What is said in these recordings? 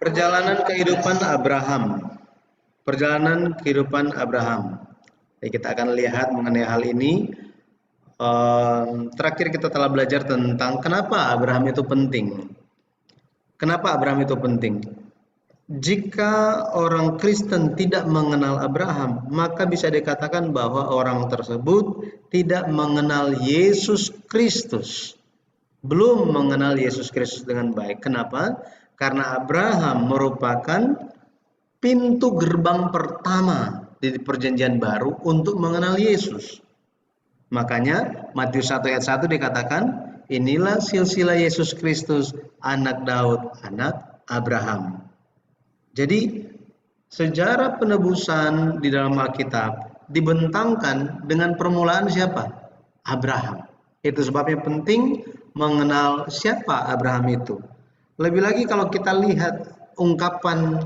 Perjalanan kehidupan Abraham. Perjalanan kehidupan Abraham. Jadi kita akan lihat mengenai hal ini. Terakhir kita telah belajar tentang kenapa Abraham itu penting. Kenapa Abraham itu penting? Jika orang Kristen tidak mengenal Abraham, maka bisa dikatakan bahwa orang tersebut tidak mengenal Yesus Kristus. Belum mengenal Yesus Kristus dengan baik. Kenapa? Karena Abraham merupakan pintu gerbang pertama di perjanjian baru untuk mengenal Yesus. Makanya Matius 1 ayat 1 dikatakan, inilah silsilah Yesus Kristus, anak Daud, anak Abraham. Jadi sejarah penebusan di dalam Alkitab dibentangkan dengan permulaan siapa? Abraham. Itu sebabnya penting mengenal siapa Abraham itu. Lebih lagi kalau kita lihat ungkapan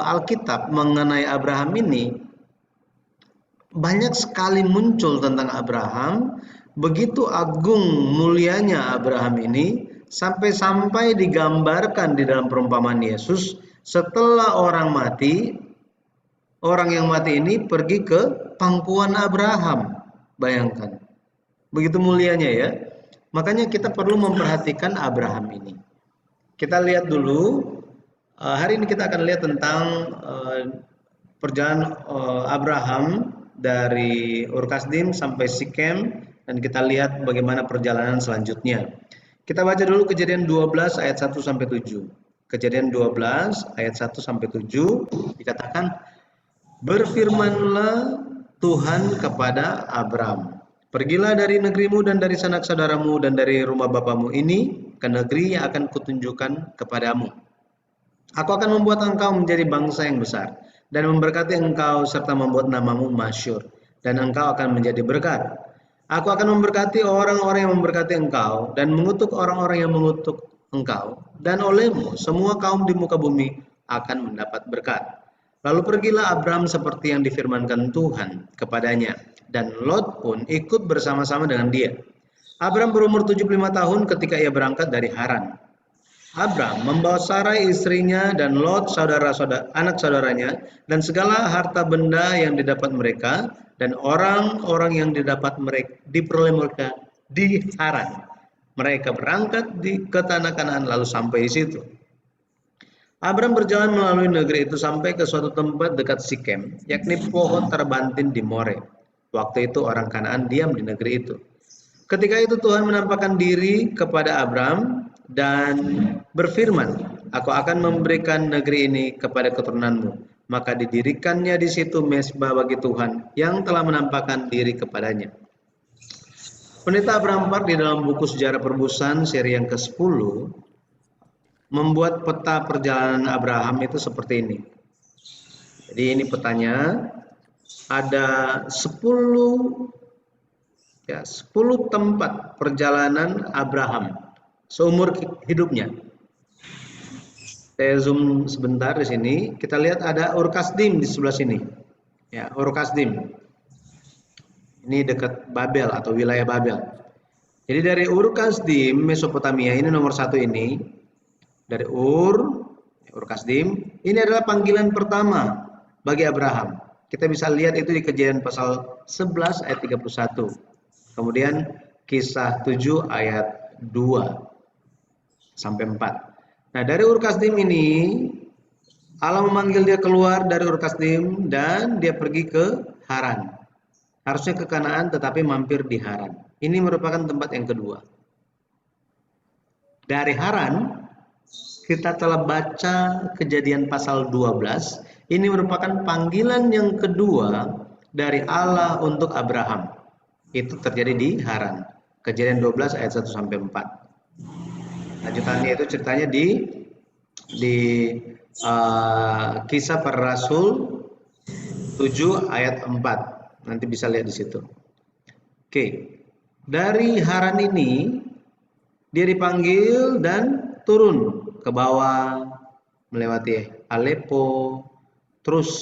Alkitab mengenai Abraham ini, banyak sekali muncul tentang Abraham. Begitu agung mulianya Abraham ini, sampai-sampai digambarkan di dalam perumpamaan Yesus, setelah orang mati, orang yang mati ini pergi ke pangkuan Abraham. Bayangkan, begitu mulianya ya. Makanya kita perlu memperhatikan Abraham ini. Kita lihat dulu, hari ini kita akan lihat tentang perjalanan Abraham dari Ur Kasdim sampai Sikem, dan kita lihat bagaimana perjalanan selanjutnya. Kita baca dulu Kejadian 12 ayat 1 sampai 7. Kejadian 12 ayat 1 sampai 7 dikatakan, berfirmanlah Tuhan kepada Abram, pergilah dari negerimu dan dari sanak saudaramu dan dari rumah bapamu ini ke negeri yang akan kutunjukkan kepadamu. Aku akan membuat engkau menjadi bangsa yang besar dan memberkati engkau serta membuat namamu masyhur, dan engkau akan menjadi berkat. Aku akan memberkati orang-orang yang memberkati engkau dan mengutuk orang-orang yang mengutuk engkau, dan olehmu semua kaum di muka bumi akan mendapat berkat. Lalu pergilah Abram seperti yang difirmankan Tuhan kepadanya, dan Lot pun ikut bersama-sama dengan dia. Abram berumur 75 tahun ketika ia berangkat dari Haran. Abram membawa Sarai istrinya dan Lot anak saudaranya dan segala harta benda yang didapat mereka dan orang-orang yang didapat mereka diperoleh mereka di Haran. Mereka berangkat ke tanah Kanaan lalu sampai di situ. Abram berjalan melalui negeri itu sampai ke suatu tempat dekat Sikem, yakni pohon terbantin di More. Waktu itu orang Kanaan diam di negeri itu. Ketika itu Tuhan menampakkan diri kepada Abram dan berfirman, aku akan memberikan negeri ini kepada keturunanmu. Maka didirikannya di situ mezbah bagi Tuhan yang telah menampakkan diri kepadanya. Pendeta Abraham Park di dalam buku Sejarah Perebusan seri yang ke-10 membuat peta perjalanan Abraham itu seperti ini. Jadi ini petanya, ada 10 tempat perjalanan Abraham seumur hidupnya. Saya zoom sebentar di sini. Kita lihat ada Ur Kasdim di sebelah sini. Ya, Ur Kasdim. Ini dekat Babel atau wilayah Babel. Jadi dari Ur Kasdim, Mesopotamia, ini nomor 1 ini. Dari Ur Kasdim, ini adalah panggilan pertama bagi Abraham. Kita bisa lihat itu di Kejadian pasal 11 ayat 31. Kemudian Kisah 7 ayat 2 sampai 4. Nah, dari Ur Kasdim ini Allah memanggil dia keluar dari Ur Kasdim dan dia pergi ke Haran. Harusnya ke Kanaan tetapi mampir di Haran. Ini merupakan tempat yang kedua. Dari Haran kita telah baca Kejadian pasal 12. Ini merupakan panggilan yang kedua dari Allah untuk Abraham. Itu terjadi di Haran. Kejadian 12 ayat 1 sampai 4. Lanjutannya itu ceritanya di Kisah Para Rasul 7 ayat 4. Nanti bisa lihat di situ. Oke. Dari Haran ini dia dipanggil dan turun ke bawah melewati Aleppo, terus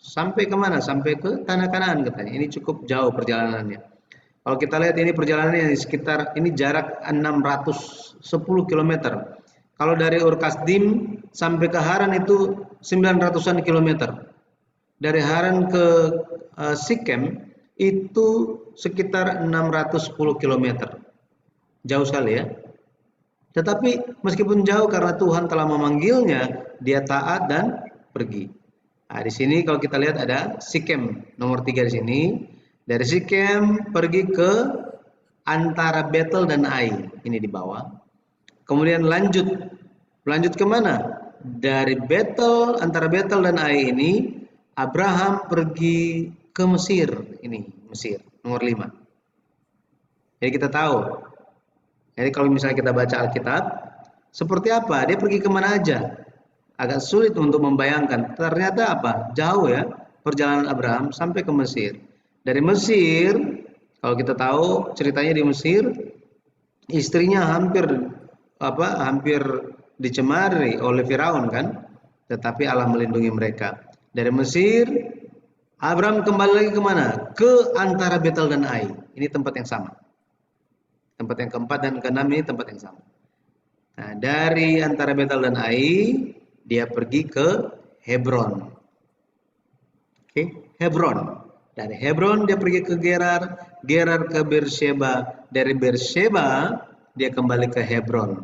sampai kemana? Sampai ke tanah Kanaan katanya. Ini cukup jauh perjalanannya. Kalau kita lihat ini perjalanannya sekitar ini jarak 610 km. Kalau dari Ur Kasdim sampai ke Haran itu 900-an kilometer. Dari Haran ke Sikem itu sekitar 610 kilometer. Jauh sekali ya. Tetapi meskipun jauh karena Tuhan telah memanggilnya, dia taat dan pergi. Nah, di sini kalau kita lihat ada Sikem nomor 3 di sini. Dari Sikem pergi ke antara Betel dan Ai, ini di bawah. Kemudian lanjut kemana? Dari Betel, antara Betel dan Ai ini, Abraham pergi ke Mesir. Ini Mesir nomor 5. Jadi kita tahu. Jadi kalau misalnya kita baca Alkitab, seperti apa? Dia pergi kemana aja? Agak sulit untuk membayangkan. Ternyata apa? Jauh ya perjalanan Abraham sampai ke Mesir. Dari Mesir, kalau kita tahu ceritanya di Mesir, istrinya hampir dicemari oleh Firaun kan? Tetapi Allah melindungi mereka. Dari Mesir, Abraham kembali lagi kemana? Ke antara Betel dan Ai. Ini tempat yang sama. Tempat yang keempat dan keenam ini tempat yang sama. Nah, dari antara Betel dan Ai, dia pergi ke Hebron. Oke, Hebron. Dari Hebron dia pergi ke Gerar, Gerar ke Beersheba, dari Beersheba dia kembali ke Hebron.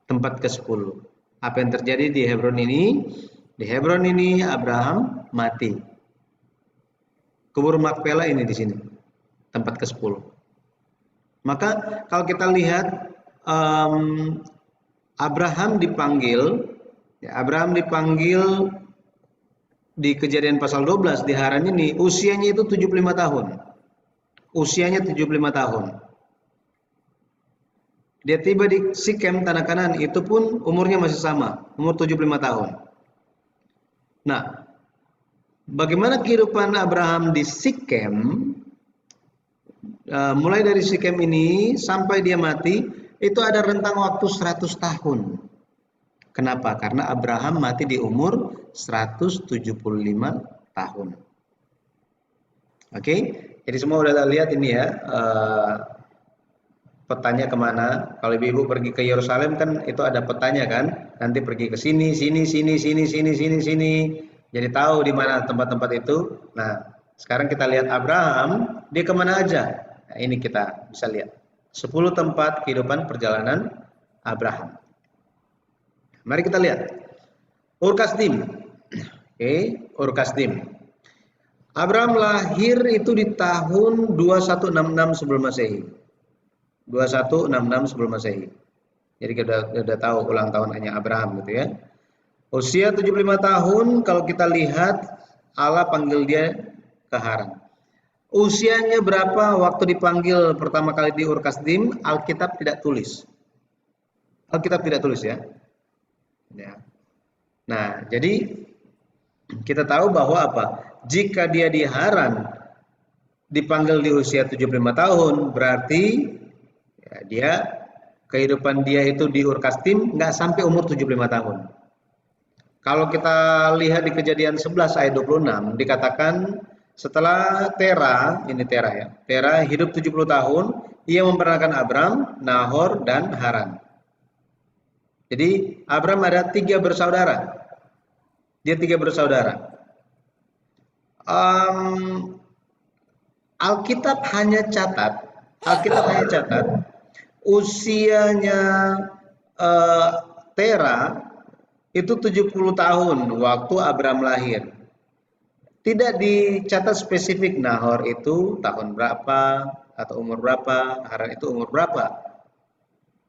Tempat ke-10. Apa yang terjadi di Hebron ini? Di Hebron ini Abraham mati. Kubur Makpela ini di sini. Tempat ke-10. Maka kalau kita lihat Abraham dipanggil di Kejadian pasal 12 di Haran ini usianya itu 75 tahun. Usianya 75 tahun. Dia tiba di Sikem tanah Kanaan itu pun umurnya masih sama, umur 75 tahun. Nah, bagaimana kehidupan Abraham di Sikem? Mulai dari Sikem ini sampai dia mati itu ada rentang waktu 100 tahun. Kenapa? Karena Abraham mati di umur 175 tahun. Oke, jadi semua udah lihat ini ya petanya kemana. Kalau ibu pergi ke Yerusalem kan itu ada petanya kan. Nanti pergi ke sini. Jadi tahu di mana tempat-tempat itu. Nah, sekarang kita lihat Abraham, dia kemana aja. Nah, ini kita bisa lihat 10 tempat kehidupan perjalanan Abraham. Mari kita lihat Ur Kasdim. Oke, Ur Kasdim. Abraham lahir itu di tahun 2166 sebelum Masehi. 2166 sebelum Masehi. Jadi kita sudah tahu ulang tahun hanya Abraham gitu ya. Usia 75 tahun kalau kita lihat Allah panggil dia ke Haran. Usianya berapa waktu dipanggil pertama kali di Ur Kasdim? Alkitab tidak tulis. Alkitab tidak tulis ya. Nah, jadi kita tahu bahwa apa? Jika dia di Haran dipanggil di usia 75 tahun, berarti ya, dia kehidupan dia itu di Ur Kasdim nggak sampai umur 75 tahun. Kalau kita lihat di Kejadian 11 ayat 26 dikatakan setelah Tera, ini Tera ya. Tera hidup 70 tahun, ia memperanakan Abram, Nahor dan Haran. Jadi Abram ada 3 bersaudara. Dia 3 bersaudara. Alkitab hanya catat usianya Tera itu 70 tahun waktu Abram lahir. Tidak dicatat spesifik Nahor itu tahun berapa atau umur berapa, Haran itu umur berapa.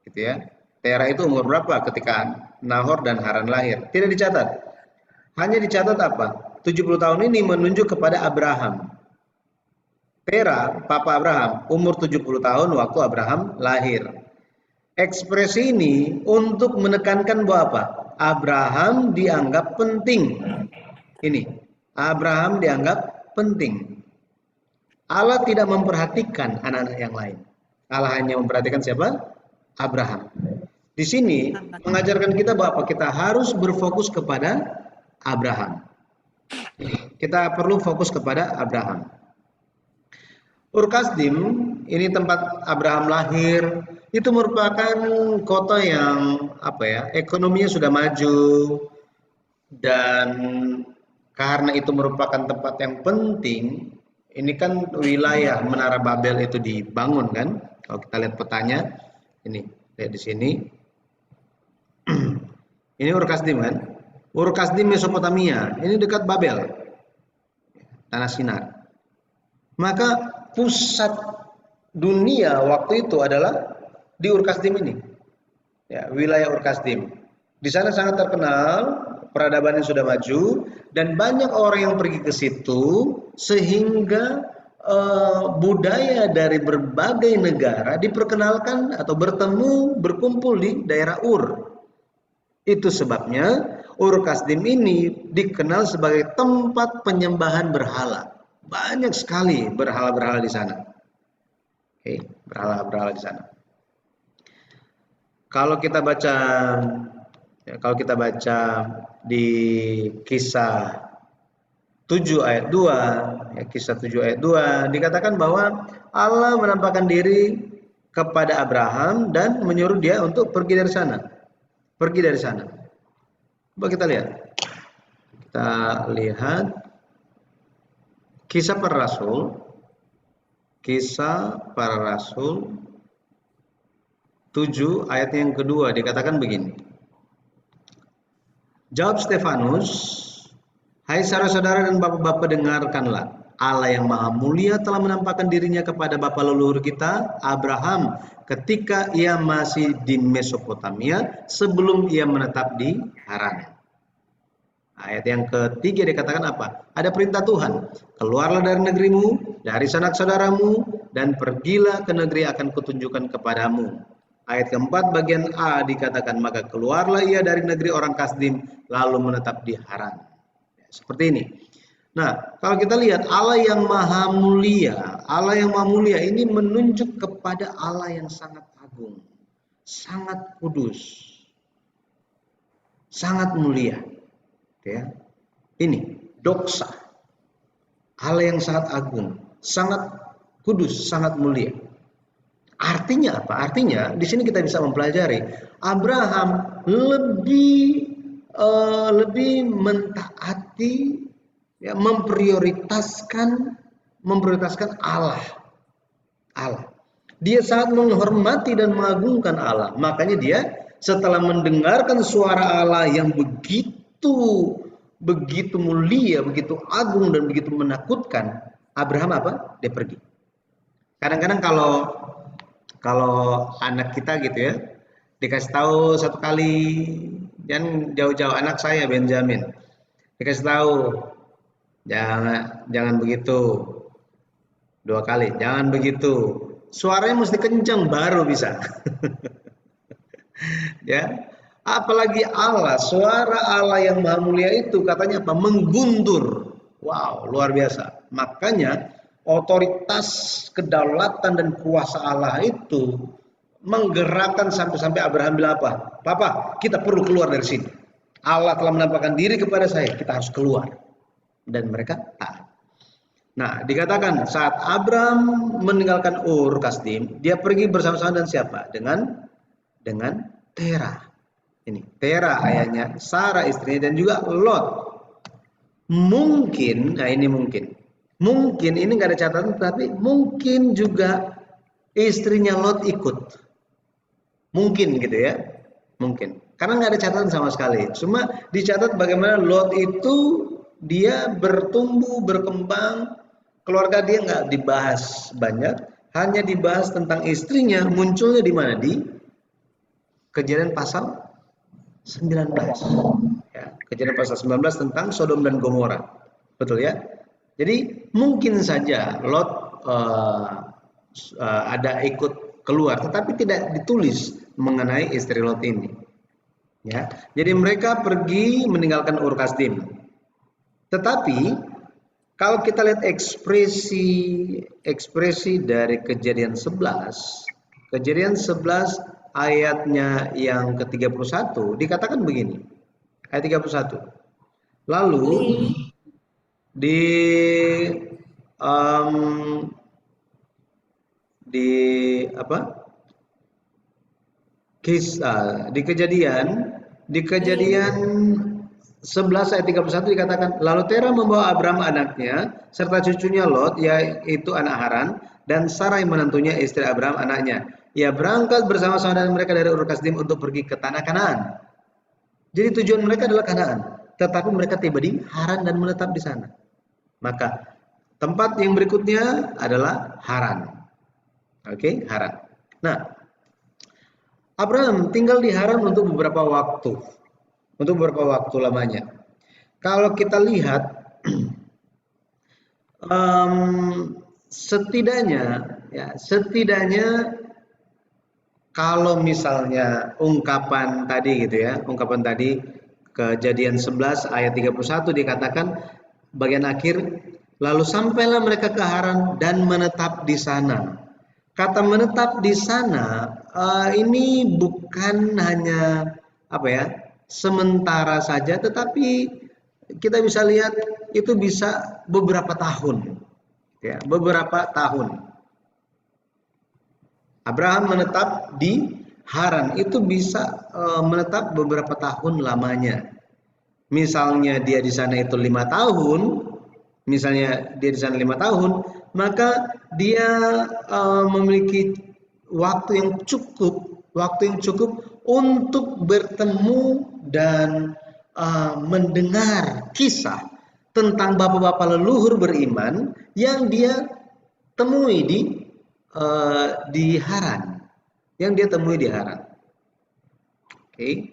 Gitu ya. Tera itu umur berapa ketika Nahor dan Haran lahir. Tidak dicatat. Hanya dicatat apa? 70 tahun ini menunjuk kepada Abraham. Tera, papa Abraham, umur 70 tahun waktu Abraham lahir. Ekspresi ini untuk menekankan bahwa apa? Abraham dianggap penting. Ini. Abraham dianggap penting. Allah tidak memperhatikan anak-anak yang lain. Allah hanya memperhatikan siapa? Abraham. Di sini mengajarkan kita bahwa kita harus berfokus kepada Abraham. Kita perlu fokus kepada Abraham. Ur Kasdim, ini tempat Abraham lahir, Itu merupakan kota yang apa ya, ekonominya sudah maju dan karena itu merupakan tempat yang penting. Ini kan wilayah Menara Babel itu dibangun kan? Kalau kita lihat petanya, ini lihat di sini. Ini Ur Kasdim kan? Ur Kasdim Mesopotamia. Ini dekat Babel, tanah Sinar. Maka pusat dunia waktu itu adalah di Ur Kasdim ini. Ya, wilayah Ur Kasdim. Di sana sangat terkenal, peradaban yang sudah maju dan banyak orang yang pergi ke situ sehingga budaya dari berbagai negara diperkenalkan atau bertemu berkumpul di daerah Ur. Itu sebabnya Ur Kasdim ini dikenal sebagai tempat penyembahan berhala. Banyak sekali berhala-berhala di sana. Oke, berhala-berhala di sana. Kalau kita baca di Kisah 7 ayat 2, ya, Kisah 7 ayat 2 dikatakan bahwa Allah menampakkan diri kepada Abraham dan menyuruh dia untuk pergi dari sana. Pergi dari sana. Coba kita lihat. Kita lihat Kisah Para Rasul. Kisah Para Rasul 7 ayat yang kedua dikatakan begini. Jawab Stefanus, hai saudara-saudara dan bapak-bapak, dengarkanlah. Allah yang maha mulia telah menampakkan dirinya kepada bapa leluhur kita, Abraham, ketika ia masih di Mesopotamia sebelum ia menetap di Haran. Ayat yang ketiga dikatakan apa? Ada perintah Tuhan, keluarlah dari negerimu, dari sanak saudaramu, dan pergilah ke negeri akan kutunjukkan kepadamu. Ayat keempat bagian A dikatakan, maka keluarlah ia dari negeri orang Kasdim, lalu menetap di Haran. Seperti ini. Nah, kalau kita lihat Allah yang maha mulia ini menunjuk kepada Allah yang sangat agung, sangat kudus, sangat mulia. Ya. Ini doksa. Allah yang sangat agung, sangat kudus, sangat mulia. Artinya apa? Artinya di sini kita bisa mempelajari Abraham lebih mentaati, ya, memprioritaskan Allah. Dia sangat menghormati dan mengagungkan Allah. Makanya dia setelah mendengarkan suara Allah yang begitu mulia, begitu agung dan begitu menakutkan, Abraham apa? Dia pergi. Kadang-kadang kalau anak kita gitu ya, dikasih tahu satu kali, jangan jauh-jauh, anak saya Benjamin dikasih tahu jangan begitu, dua kali jangan begitu, suaranya mesti kencang baru bisa. Ya, apalagi Allah, suara Allah yang maha mulia itu katanya apa? Mengguntur. Wow, luar biasa. Makanya otoritas, kedaulatan dan kuasa Allah itu menggerakkan sampai Abraham bilang apa? Papa, kita perlu keluar dari sini. Allah telah menampakkan diri kepada saya, kita harus keluar. Dan mereka taat. Nah, dikatakan saat Abraham meninggalkan Ur Kasdim, dia pergi bersama-sama dengan siapa? Dengan Tera. Ini Tera ayahnya, Sarah istrinya, dan juga Lot. Mungkin, nah ini mungkin ini nggak ada catatan, tapi mungkin juga istrinya Lot ikut. Mungkin gitu ya, mungkin. Karena nggak ada catatan sama sekali. Cuma dicatat bagaimana Lot itu dia bertumbuh, berkembang, keluarga dia nggak dibahas banyak, hanya dibahas tentang istrinya. Munculnya di mana? Di Kejadian pasal 19. Ya, Kejadian pasal 19 tentang Sodom dan Gomora. Betul ya? Jadi mungkin saja Lot ada ikut keluar, tetapi tidak ditulis mengenai istri Lot ini. Ya, jadi mereka pergi meninggalkan Ur Kasdim. Tetapi kalau kita lihat ekspresi dari Kejadian 11 ayatnya yang ke-31 dikatakan begini. Ayat 31. Lalu di apa? Di Kejadian 11 ayat 31 dikatakan, lalu Tera membawa Abram anaknya serta cucunya Lot, yaitu anak Haran, dan Sarai menantunya istri Abram anaknya. Ia berangkat bersama-sama dengan mereka dari Ur Kasdim untuk pergi ke tanah Kanaan. Jadi tujuan mereka adalah Kanaan, tetapi mereka tiba di Haran dan menetap di sana. Maka tempat yang berikutnya adalah Haran. Oke, Haran. Nah, Abraham tinggal di Haran untuk beberapa waktu. Untuk beberapa waktu lamanya. Kalau kita lihat, setidaknya kalau misalnya ungkapan tadi gitu ya, ungkapan tadi Kejadian 11 ayat 31 dikatakan bagian akhir, lalu sampailah mereka ke Haran dan menetap di sana. Kata menetap di sana ini bukan hanya sementara saja, tetapi kita bisa lihat itu bisa beberapa tahun, ya, beberapa tahun. Abraham menetap di Haran itu bisa menetap beberapa tahun lamanya. Misalnya dia di sana itu 5 tahun, maka dia memiliki waktu yang cukup untuk bertemu dan mendengar kisah tentang bapak-bapak leluhur beriman yang dia temui di Haran, Oke.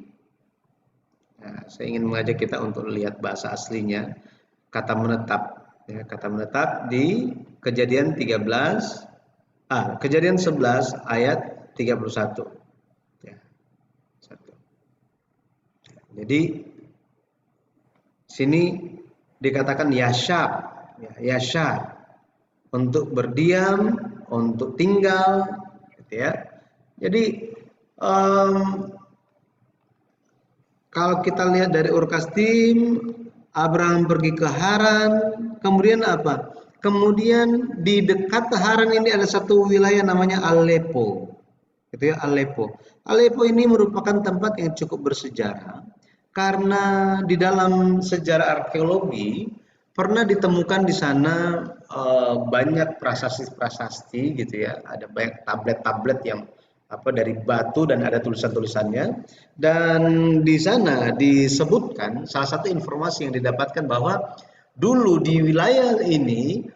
Nah, saya ingin mengajak kita untuk lihat bahasa aslinya kata menetap. Ya, kata menetap di Kejadian 11 ayat 31. Ya, 1. Jadi sini dikatakan yashab, untuk berdiam, untuk tinggal, gitu ya. Jadi kalau kita lihat dari Ur Kasdim, Abraham pergi ke Haran, kemudian apa? Kemudian di dekat Haran ini ada satu wilayah namanya Aleppo. Gitu ya, Aleppo. Aleppo ini merupakan tempat yang cukup bersejarah karena di dalam sejarah arkeologi pernah ditemukan di sana banyak prasasti-prasasti gitu ya. Ada banyak tablet-tablet yang dari batu dan ada tulisan-tulisannya, dan di sana disebutkan salah satu informasi yang didapatkan bahwa dulu di wilayah ini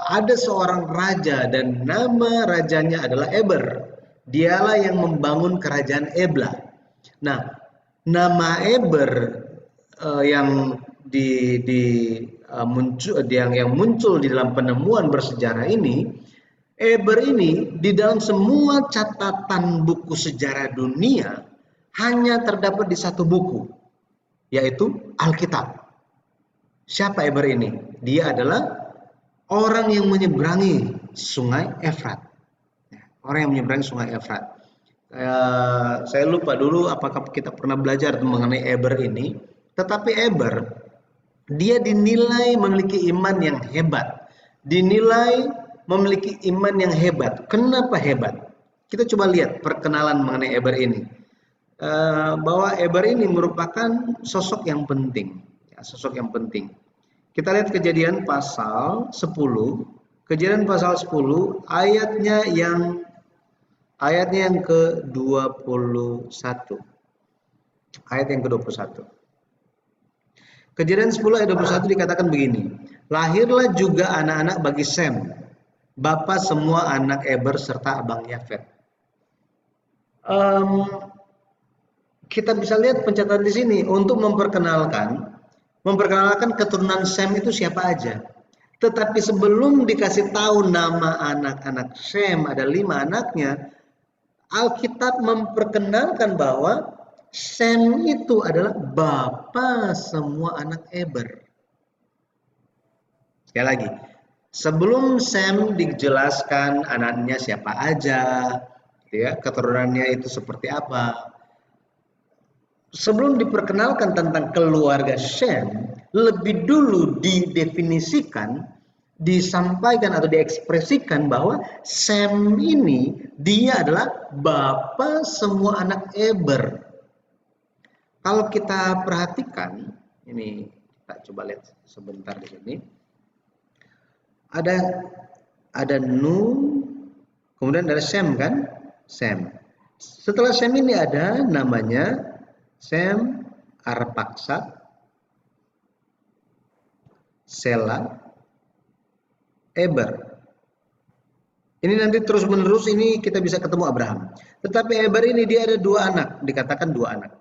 ada seorang raja dan nama rajanya adalah Eber. Dialah yang membangun kerajaan Ebla. Nah, nama Eber yang muncul di dalam penemuan bersejarah ini, Eber ini di dalam semua catatan buku sejarah dunia hanya terdapat di satu buku, yaitu Alkitab. Siapa Eber ini? Dia adalah orang yang menyeberangi sungai Efrat. Saya lupa dulu apakah kita pernah belajar mengenai Eber ini, tetapi Eber dia dinilai memiliki iman yang hebat. Kenapa hebat? Kita coba lihat perkenalan mengenai Eber ini. Bahwa Eber ini merupakan sosok yang penting. Kita lihat Kejadian pasal 10. Kejadian pasal 10 ayatnya yang ke-21. Ayat yang ke-21. Kejadian 10 ayat 21 dikatakan begini. Lahirlah juga anak-anak bagi Sem, bapa semua anak Eber serta abang Yafet. Kita bisa lihat pencatatan di sini untuk memperkenalkan keturunan Sem itu siapa aja. Tetapi sebelum dikasih tahu nama anak-anak Sem, ada 5 anaknya, Alkitab memperkenalkan bahwa Sem itu adalah bapa semua anak Eber. Sekali lagi, sebelum Sem dijelaskan anaknya siapa aja, ya, keturunannya itu seperti apa. Sebelum diperkenalkan tentang keluarga Sem, lebih dulu didefinisikan disampaikan atau diekspresikan bahwa Sem ini dia adalah bapa semua anak Eber. Kalau kita perhatikan, ini kita coba lihat sebentar di sini. Ada Nun, kemudian ada Sem kan? Sem. Setelah Sem ini ada namanya Sem, Arpaksa, Sela, Eber. Ini nanti terus menerus ini kita bisa ketemu Abraham. Tetapi Eber ini dia ada dua anak, dikatakan dua anak.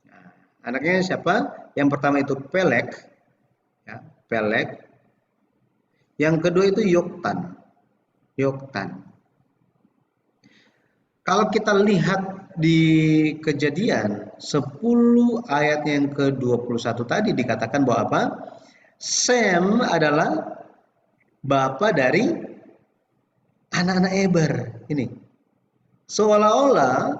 Nah, anaknya siapa? Yang pertama itu Pelek, ya, Pelek. Yang kedua itu Yoktan. Yoktan. Kalau kita lihat di Kejadian 10 ayat yang ke-21 tadi dikatakan bahwa apa? Sem adalah bapa dari anak-anak Eber ini. Seolah-olah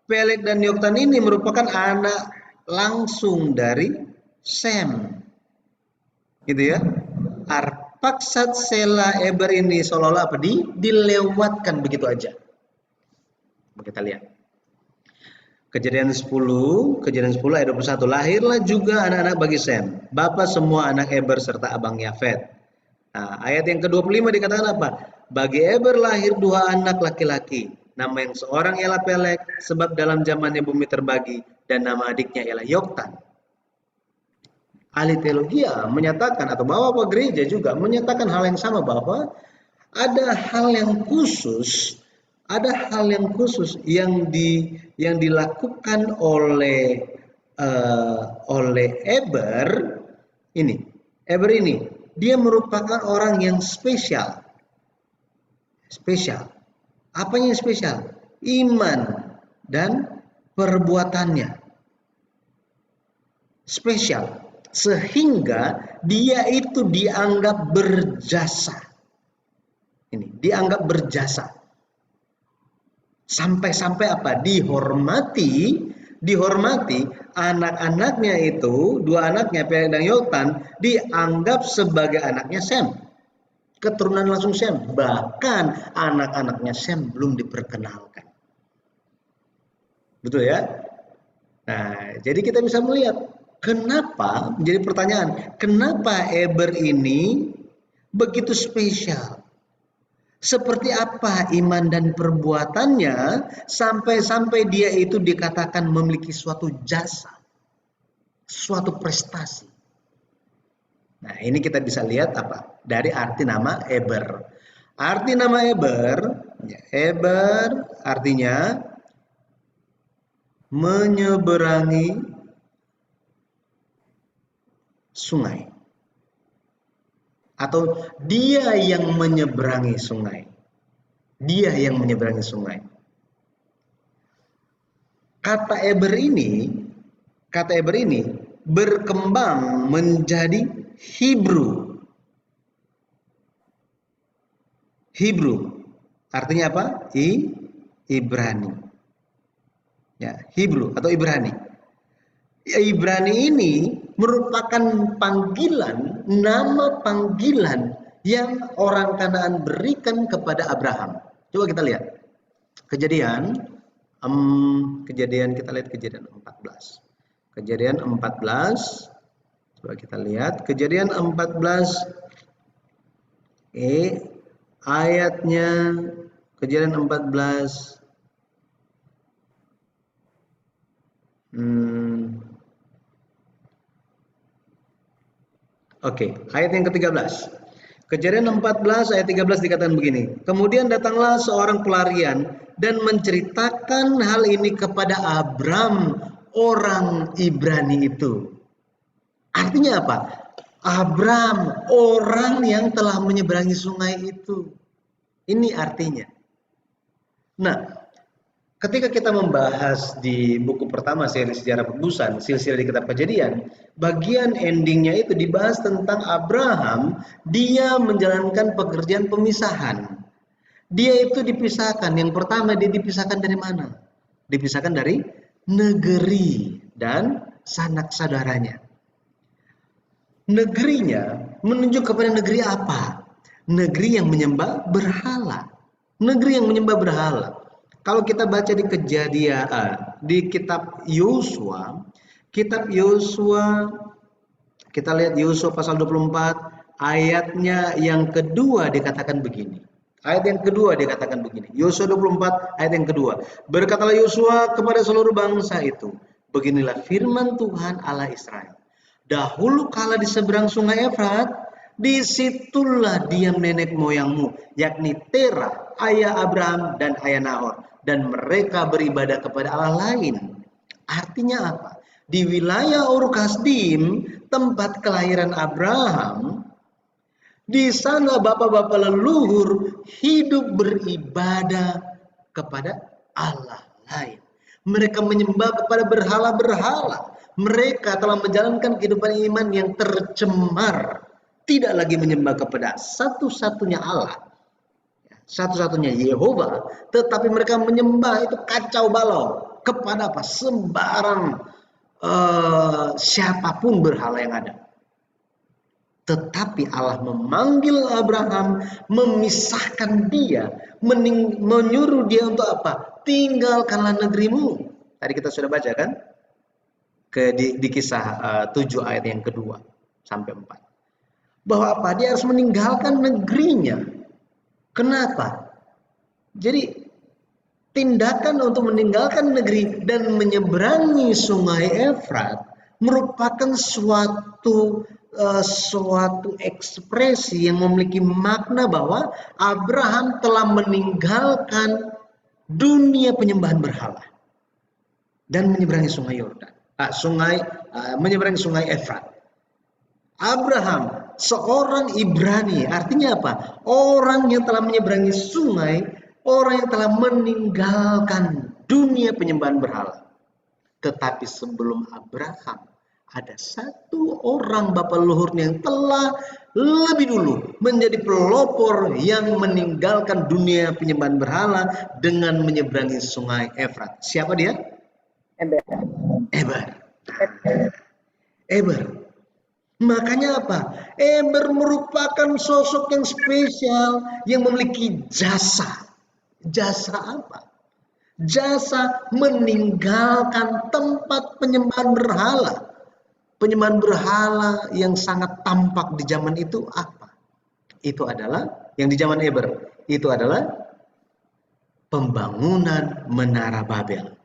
Pelek dan Yoktan ini merupakan anak langsung dari Sem. Gitu ya. Arpaksat, Sela, Eber ini seolah-olah apa? Dilewatkan begitu aja. Kita lihat. Kejadian 10 ayat 21. Lahirlah juga anak-anak bagi Sem, bapa semua anak Eber serta abang Yafet. Nah, ayat yang ke-25 dikatakan apa? Bagi Eber lahir dua anak laki-laki. Nama yang seorang ialah Pelek, sebab dalam zamannya bumi terbagi, dan nama adiknya ialah Yoktan. Ahli teologi menyatakan, atau bapak gereja juga menyatakan hal yang sama, bahwa ada hal yang khusus yang dilakukan oleh Eber ini. Eber ini dia merupakan orang yang spesial. Spesial. Apanya yang spesial? Iman dan perbuatannya. Spesial. Sehingga dia itu dianggap berjasa. Ini, dianggap berjasa. Sampai-sampai apa? Dihormati anak-anaknya itu, dua anaknya Pelek dan Yoktan dianggap sebagai anaknya Sem. Keturunan langsung Sem. Bahkan anak-anaknya Sem belum diperkenalkan. Betul ya? Nah, jadi kita bisa melihat kenapa, menjadi pertanyaan, kenapa Eber ini begitu spesial? Seperti apa iman dan perbuatannya sampai dia itu dikatakan memiliki suatu jasa, suatu prestasi. Nah, ini kita bisa lihat apa? Dari arti nama Eber. Arti nama Eber, ya, Eber artinya menyeberangi sungai. Atau dia yang menyeberangi sungai. Dia yang menyeberangi sungai. Kata Eber ini berkembang menjadi Hebrew. Hebrew artinya apa? Ibrani. Ya, Hebrew atau Ibrani. Ibrani ini merupakan nama panggilan yang orang Kanaan berikan kepada Abraham. Coba kita lihat. Kejadian kita lihat Kejadian 14. Kejadian 14. Coba kita lihat Kejadian 14 ayatnya Kejadian 14 Oke, ayat yang ke-13. Kejadian 14 ayat 13 dikatakan begini. Kemudian datanglah seorang pelarian dan menceritakan hal ini kepada Abram, orang Ibrani itu. Artinya apa? Abram, orang yang telah menyeberangi sungai itu. Ini artinya. Nah, ketika kita membahas di buku pertama seri sejarah penebusan, silsilah di kitab Kejadian, bagian endingnya itu dibahas tentang Abraham, dia menjalankan pekerjaan pemisahan. Dia itu dipisahkan. Yang pertama dia dipisahkan dari mana? Dipisahkan dari negeri dan sanak saudaranya. Negerinya menunjuk kepada negeri apa? Negeri yang menyembah berhala. Negeri yang menyembah berhala. Kalau kita baca di Kejadian, di kitab Yosua, kita lihat Yosua pasal 24, ayatnya yang kedua dikatakan begini. Ayat yang kedua dikatakan begini. Yosua 24 ayat yang kedua. Berkatalah Yosua kepada seluruh bangsa itu, beginilah firman Tuhan Allah Israel. Dahulu kala di seberang sungai Efrat, disitulah diam nenek moyangmu, yakni Terah, ayah Abraham dan ayah Nahor, dan mereka beribadah kepada Allah lain. Artinya apa? Di wilayah Ur Kasdim, tempat kelahiran Abraham, di sana bapak-bapak leluhur hidup beribadah kepada Allah lain. Mereka menyembah kepada berhala-berhala. Mereka telah menjalankan kehidupan iman yang tercemar. Tidak lagi menyembah kepada satu-satunya Allah, satu-satunya Yehova, tetapi mereka menyembah itu kacau balau kepada apa? Sembarang siapapun berhala yang ada. Tetapi Allah memanggil Abraham, memisahkan dia, menyuruh dia untuk apa? Tinggalkanlah negerimu. Tadi kita sudah baca kan? Di kisah 7 ayat yang kedua sampai 4. Bahwa apa? Dia harus meninggalkan negerinya. Kenapa? Jadi tindakan untuk meninggalkan negeri dan menyeberangi sungai Efrat merupakan suatu ekspresi yang memiliki makna bahwa Abraham telah meninggalkan dunia penyembahan berhala dan menyeberangi sungai Yordan, menyeberangi sungai Efrat. Abraham seorang Ibrani, artinya apa? Orang yang telah menyeberangi sungai, orang yang telah meninggalkan dunia penyembahan berhala. Tetapi sebelum Abraham, ada satu orang bapa leluhurnya yang telah lebih dulu menjadi pelopor yang meninggalkan dunia penyembahan berhala dengan menyeberangi sungai Efrat. Siapa dia? Eber. Makanya apa? Eber merupakan sosok yang spesial yang memiliki jasa. Jasa apa? Jasa meninggalkan tempat penyembahan berhala. Penyembahan berhala yang sangat tampak di zaman itu apa? Itu adalah, yang di zaman Eber, itu adalah pembangunan Menara Babel.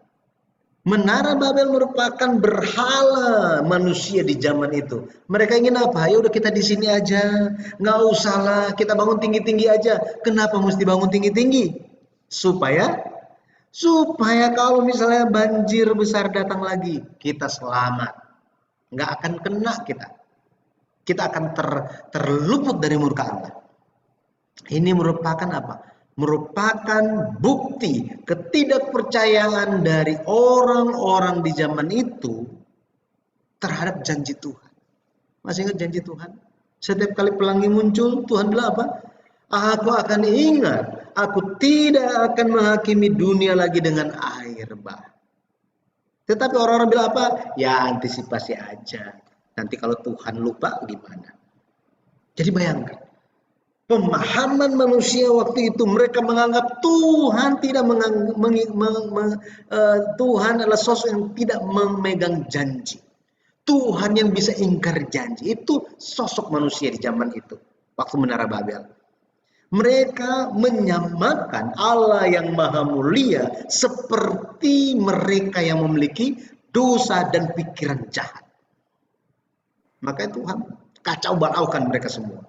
Menara Babel merupakan berhala manusia di zaman itu. Mereka ingin apa? Ya udah kita di sini aja, nggak usahlah kita bangun tinggi-tinggi aja. Kenapa mesti bangun tinggi-tinggi? Supaya kalau misalnya banjir besar datang lagi, kita selamat. Nggak akan kena kita. Kita akan terluput dari murka Allah. Ini merupakan apa? Merupakan bukti ketidakpercayaan dari orang-orang di zaman itu terhadap janji Tuhan. Masih ingat janji Tuhan? Setiap kali pelangi muncul, Tuhan bilang apa? Aku akan ingat, aku tidak akan menghakimi dunia lagi dengan air bah. Tetapi orang-orang bilang apa? Ya antisipasi aja. Nanti kalau Tuhan lupa gimana? Jadi bayangkan. Pemahaman manusia waktu itu, mereka menganggap Tuhan Tuhan adalah sosok yang tidak memegang janji. Tuhan yang bisa ingkar janji. Itu sosok manusia di zaman itu. Waktu Menara Babel. Mereka menyamakan Allah yang maha mulia seperti mereka yang memiliki dosa dan pikiran jahat. Maka Tuhan kacau balaukan mereka semua.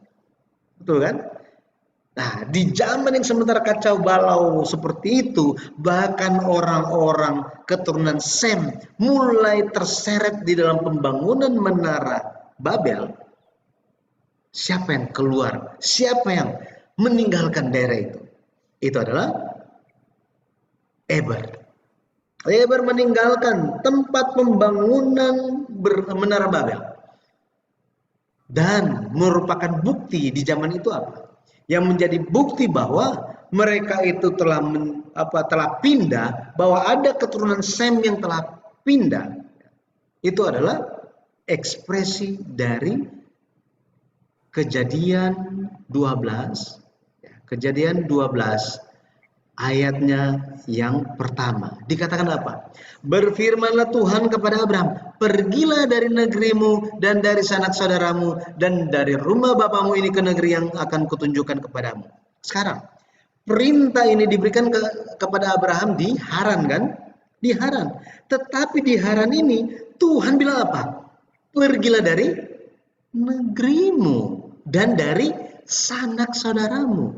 Betul kan? Nah, di zaman yang sementara kacau balau seperti itu, bahkan orang-orang keturunan Sem mulai terseret di dalam pembangunan Menara Babel. Siapa yang keluar? Siapa yang meninggalkan daerah itu? Itu adalah Eber. Eber meninggalkan tempat pembangunan Menara Babel. Dan merupakan bukti di zaman itu apa? Yang menjadi bukti bahwa mereka itu telah pindah, bahwa ada keturunan Sem yang telah pindah. Itu adalah ekspresi dari Kejadian 12, ya, Kejadian 12 ayatnya yang pertama. Dikatakan apa? Berfirmanlah Tuhan kepada Abraham, pergilah dari negerimu dan dari sanak saudaramu dan dari rumah bapamu ini ke negeri yang akan kutunjukkan kepadamu. Sekarang, perintah ini diberikan kepada Abraham di Haran kan? Di Haran. Tetapi di Haran ini Tuhan bilang apa? Pergilah dari negerimu dan dari sanak saudaramu.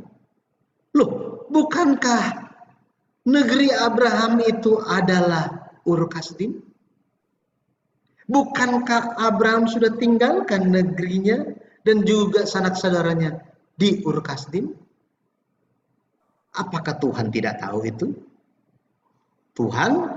Loh, bukankah negeri Abraham itu adalah Ur Kasdim? Bukankah Abraham sudah tinggalkan negerinya dan juga sanak saudaranya di Ur Kasdim? Apakah Tuhan tidak tahu itu? Tuhan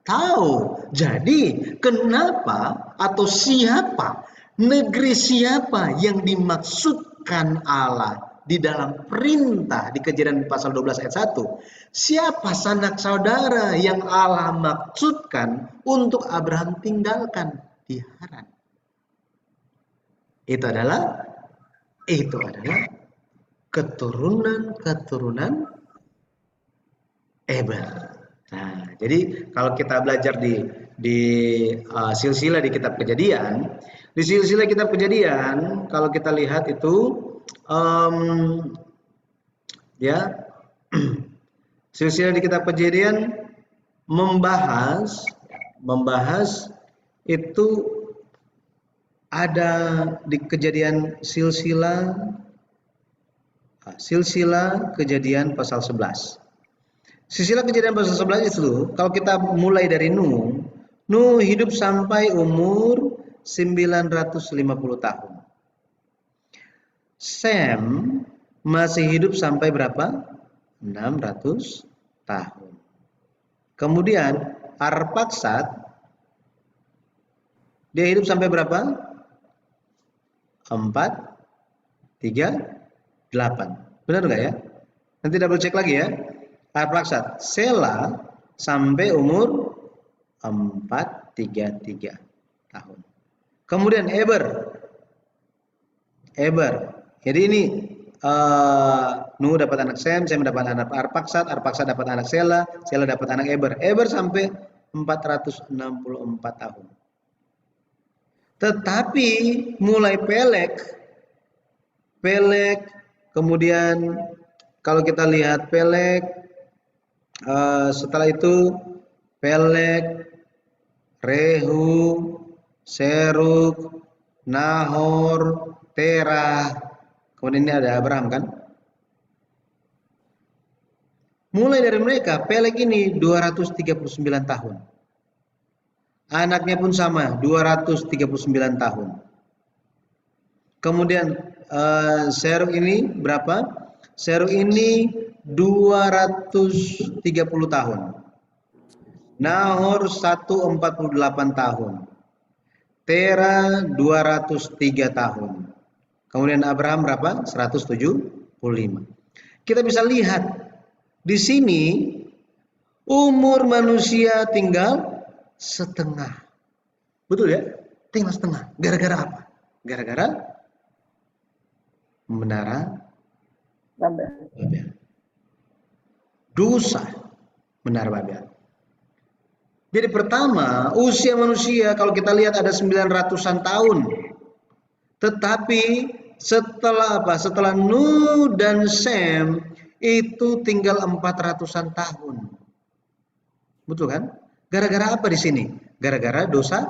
tahu. Jadi, kenapa atau siapa, negeri siapa yang dimaksudkan Allah di dalam perintah di Kejadian pasal 12 ayat 1? Siapa sanak saudara yang Allah maksudkan untuk Abraham tinggalkan di Haran? Itu adalah keturunan Eber. Nah, jadi kalau kita belajar di silsilah di kitab Kejadian, di silsilah kitab Kejadian kalau kita lihat itu ya silsilah di kitab Kejadian membahas itu ada di Kejadian silsilah Kejadian pasal 11. Silsilah Kejadian pasal 11 itu kalau kita mulai dari Nuh hidup sampai umur 950 tahun. Sem masih hidup sampai berapa? 600 tahun. Kemudian Arpaksad dia hidup sampai berapa? 438. Benar nggak ya? Nanti double cek lagi ya. Arpaksad, Sela sampai umur 433 tahun. Kemudian Eber. Jadi ini Nuh dapat anak Sem dapat anak Arpaksad dapat anak Sela dapat anak Eber. Eber sampai 464 tahun. Tetapi mulai Pelek, kemudian kalau kita lihat Pelek, setelah itu Pelek, Rehu, Serug, Nahor, Terah, kemudian ini ada Abraham kan? Mulai dari mereka, Pelek ini 239 tahun. Anaknya pun sama, 239 tahun. Kemudian Serug ini berapa? Serug ini 230 tahun. Nahor 148 tahun. Tera 203 tahun. Kemudian Abraham berapa? 175. Kita bisa lihat di sini umur manusia tinggal setengah. Betul ya? Tinggal setengah. Gara-gara apa? Gara-gara menara Babel. Dosa menara Babel. Jadi pertama, usia manusia kalau kita lihat ada 900-an tahun. Tetapi setelah apa? Setelah Nuh dan Sem itu tinggal 400-an tahun. Betul kan? Gara-gara apa di sini? Gara-gara dosa.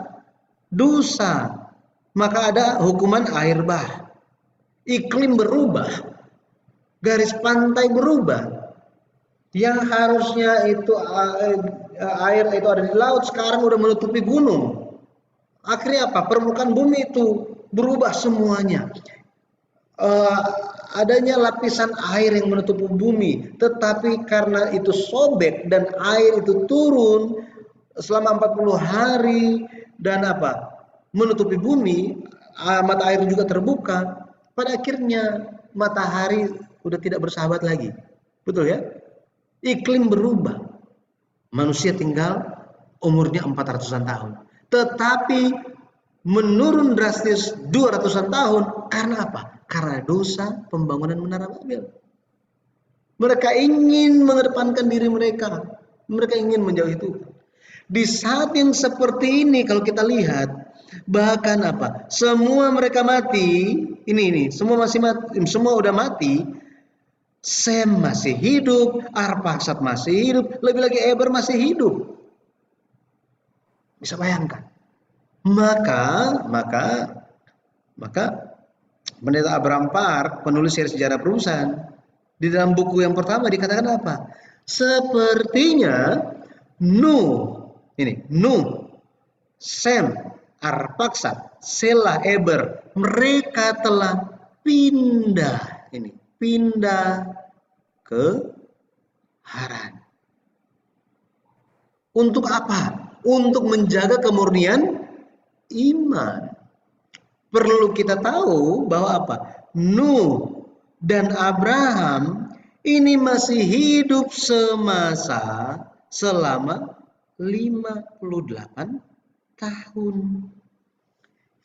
Maka ada hukuman air bah. Iklim berubah. Garis pantai berubah. Yang harusnya itu air itu ada di laut, sekarang udah menutupi gunung. Akhirnya apa? Permukaan bumi itu berubah semuanya. Adanya lapisan air yang menutupi bumi, tetapi karena itu sobek dan air itu turun selama 40 hari dan apa? Menutupi bumi, mata air juga terbuka. Pada akhirnya matahari udah tidak bersahabat lagi. Betul ya? Iklim berubah. Manusia tinggal umurnya 400-an tahun. Tetapi menurun drastis 200-an tahun karena apa? Karena dosa pembangunan Menara Babel. Mereka ingin mengedepankan diri mereka. Mereka ingin menjauhi Tuhan. Di saat yang seperti ini kalau kita lihat, bahkan apa? Semua mereka mati. Ini semua masih mati, semua udah mati. Sem masih hidup, Arpaksad masih hidup, lebih lagi Eber masih hidup. Bisa bayangkan. Maka Pendeta Abraham Park, penulis seri sejarah perusahaan, di dalam buku yang pertama dikatakan apa? Sepertinya Nuh, Sem, Arpaksad, Selah, Eber, mereka telah pindah ke Haran. Untuk apa? Untuk menjaga kemurnian iman. Perlu kita tahu bahwa apa? Nuh dan Abraham ini masih hidup semasa selama 58 tahun.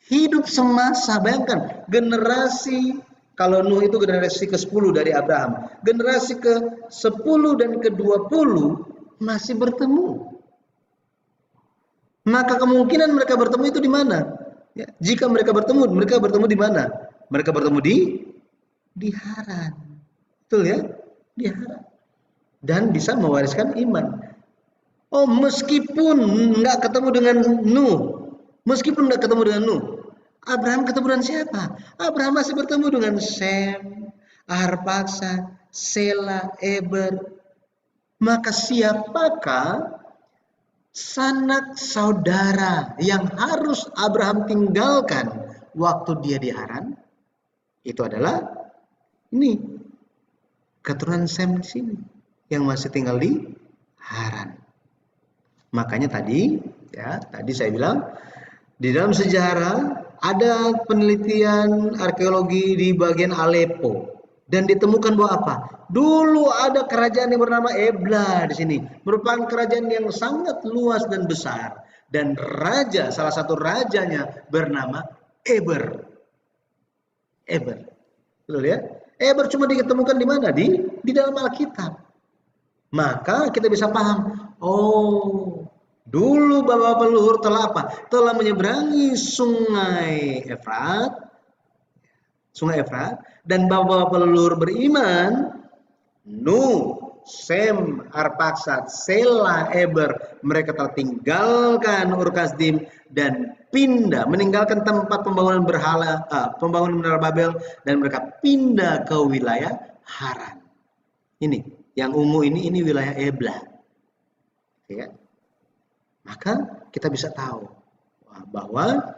Hidup semasa, bayangkan generasi, kalau Nuh itu generasi ke-10 dari Abraham, generasi ke-10 dan ke-20 masih bertemu. Maka kemungkinan mereka bertemu itu di mana? Ya, jika mereka bertemu di mana? Mereka bertemu di Haran. Betul ya? Di Haran. Dan bisa mewariskan iman. Oh, meskipun nggak ketemu dengan Nuh, Abraham ketemu dengan siapa? Abraham masih bertemu dengan Sem, Arpaksad, Selah, Eber. Maka siapakah sanak saudara yang harus Abraham tinggalkan waktu dia di Haran? Itu adalah ini keturunan Sem di sini yang masih tinggal di Haran. Makanya tadi saya bilang di dalam sejarah ada penelitian arkeologi di bagian Aleppo dan ditemukan bahwa apa? Dulu ada kerajaan yang bernama Ebla di sini, merupakan kerajaan yang sangat luas dan besar, dan salah satu rajanya bernama Eber. Betul ya? Eber cuma ditemukan di mana? Di dalam Alkitab. Maka kita bisa paham, oh, dulu bapak-bapak leluhur telah apa? Telah menyeberangi sungai Efrat, dan bapak-bapak leluhur beriman, Nuh, Sem, Arpaksad, Selah, Eber, mereka telah tinggalkan Ur Kasdim dan meninggalkan tempat pembangunan pembangunan Menara Babel, dan mereka pindah ke wilayah Haran. Ini yang ungu ini wilayah Ebla. Ya. Maka kita bisa tahu bahwa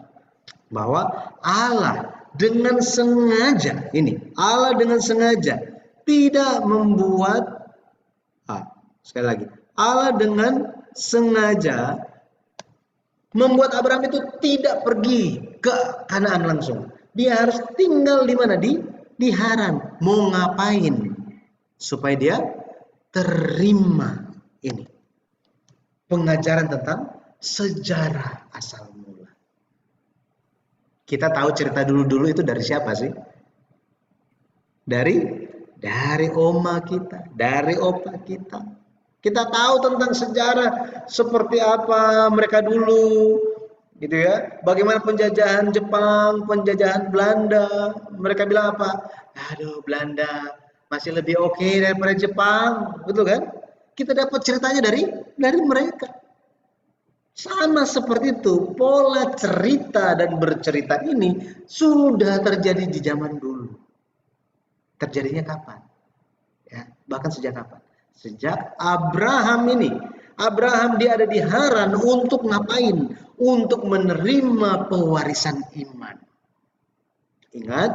Allah dengan sengaja tidak membuat sekali lagi, Allah dengan sengaja membuat Abraham itu tidak pergi ke Kanaan langsung. Dia harus tinggal di mana? Di Haran. Mau ngapain? Supaya dia terima ini pengajaran tentang sejarah asal mula. Kita tahu cerita dulu itu dari siapa sih? Dari oma kita, dari opa kita. Kita tahu tentang sejarah seperti apa mereka dulu, gitu ya. Bagaimana penjajahan Jepang, penjajahan Belanda. Mereka bilang apa? Aduh, Belanda masih lebih oke daripada Jepang, betul kan? Kita dapat ceritanya dari mereka. Sama seperti itu, pola cerita dan bercerita ini sudah terjadi di zaman dulu. Terjadinya kapan? Ya, bahkan sejak kapan? Sejak Abraham dia ada di Haran untuk ngapain? Untuk menerima pewarisan iman. Ingat,